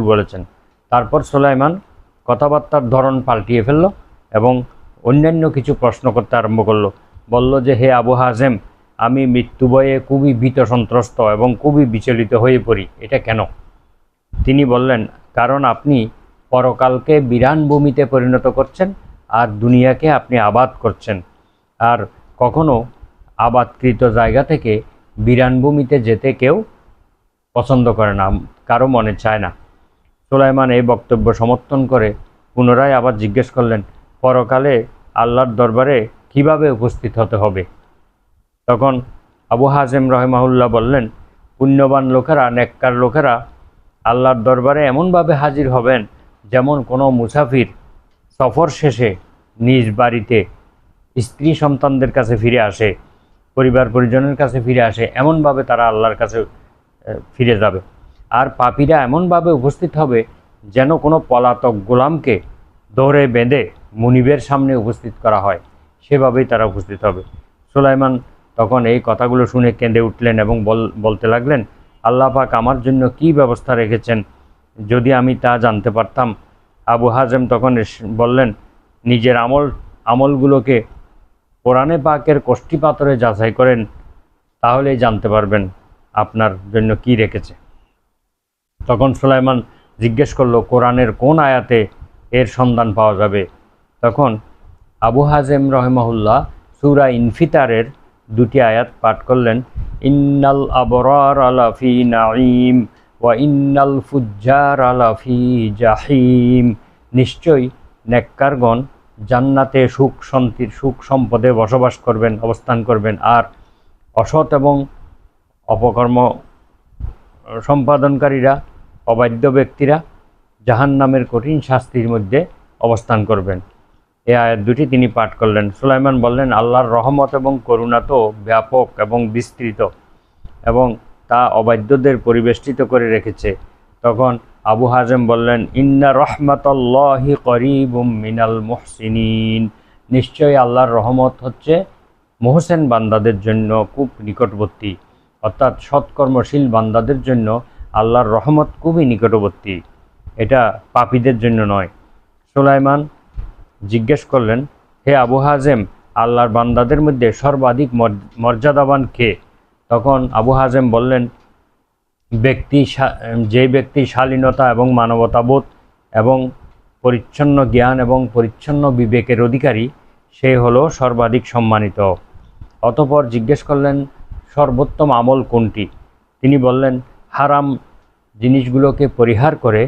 বলেছেন। তারপর সুলাইমান কথাবার্তার ধরন পাল্টিয়ে ফেলল এবং অন্যান্য কিছু প্রশ্ন করতে আরম্ভ করলো। বলল যে, হে আবু হাজেম, আমি মৃত্যু ভয়ে খুবই ভীত সন্ত্রস্ত এবং খুবই বিচলিত হয়ে পড়ি। এটা কেন? তিনি বললেন, কারণ আপনি পরকালকে বিরান ভূমিতে পরিণত করছেন আর দুনিয়াকে আপনি আবাদ করছেন, আর কখনো আবাদকৃত জায়গা থেকে বিরান ভূমিতে যেতে কেউ পছন্দ করে না, কারো মনে চায় না। সুলাইমান এই বক্তব্য সমর্থন করে পুনরায় আবার জিজ্ঞেস করলেন, পরকালে আল্লাহর দরবারে কিভাবে উপস্থিত হতে হবে? তখন আবু হাজেম রহমাহুল্লাহ বললেন, পুণ্যবান লোকেরা, নেককার লোকেরা আল্লাহর দরবারে এমনভাবে হাজির হবেন যেমন কোনো মুসাফির সফর শেষে নিজ বাড়িতে স্ত্রী সন্তানদের কাছে ফিরে আসে, পরিবার পরিজনের কাছে ফিরে আসে, এমনভাবে তারা আল্লাহর কাছে ফিরে যাবে। আর পাপীরা এমনভাবে উপস্থিত হবে যেন কোনো পলাতক গোলামকে দৌড়ে বেঁধে মুনিবের সামনে উপস্থিত করা হয়, সেভাবেই তারা উপস্থিত হবে। সুলাইমান তখন এই কথাগুলো শুনে কেঁদে উঠলেন এবং বলতে লাগলেন, আল্লাহ পাক আমার জন্য কি ব্যবস্থা রেখেছেন, যদি আমি তা জানতে পারতাম। আবু হাজেম তখন বললেন, নিজের আমলগুলোকে কোরআনে পাকের কষ্টি পাথরে যাচাই করেন, তাহলেই জানতে পারবেন আপনার জন্য কি রেখেছে। তখন সুলাইমান জিজ্ঞেস করলো, কোরআনের কোন আয়াতে এর সন্ধান পাওয়া যাবে? তখন আবু হাজেম রহমাহুল্লাহ সূরা ইনফিতারের 2টি আয়াত পাঠ করলেন, ইন্নাল আবরার আলাফি নাঈম ওয়া ইন্নাল ফুজ্জার আলাফি জাহিম। নিশ্চয়ই নেককারগণ জান্নাতে সুখ শান্তির সুখ সম্পদে বসবাস করবেন, অবস্থান করবেন, আর অসৎ এবং অপকর্ম সম্পাদনকারীরা, অবাধ্য ব্যক্তিরা জাহান্নামের কঠিন শাস্তির মধ্যে অবস্থান করবেন। এই আয়াত 2টি তিনি পাঠ করলেন। সুলাইমান বললেন, আল্লাহর রহমত এবং করুণা তো ব্যাপক এবং বিস্তৃত এবং তা অবাধ্যদের পরিবেষ্টিত করে রেখেছে। তখন আবু হাজেম বললেন, ইন্না রহমাতাল্লাহি করিবুম মিনাল মুহসিনিন। নিশ্চয়ই আল্লাহর রহমত হচ্ছে মুহসেন বান্দাদের জন্য খুব নিকটবর্তী, অর্থাৎ সৎকর্মশীল বান্দাদের জন্য আল্লাহর রহমত খুবই নিকটবর্তী, এটা পাপীদের জন্য নয়। সুলাইমান জিজ্ঞেস করলেন, হে আবু হাজেম, আল্লাহর বান্দাদের মধ্যে সর্বাধিক মর্যাদাবান কে? তখন আবু হাজেম বললেন, যে ব্যক্তি শালীনতা এবং মানবতাবোধ এবং পরিচ্ছন্ন জ্ঞান এবং পরিচ্ছন্ন বিবেকের অধিকারী, সে হলো সর্বাধিক সম্মানিত। অতঃপর জিজ্ঞেস করলেন, সর্বোত্তম আমল কোনটি? তিনি বললেন, হারাম জিনিসগুলোকে পরিহার করে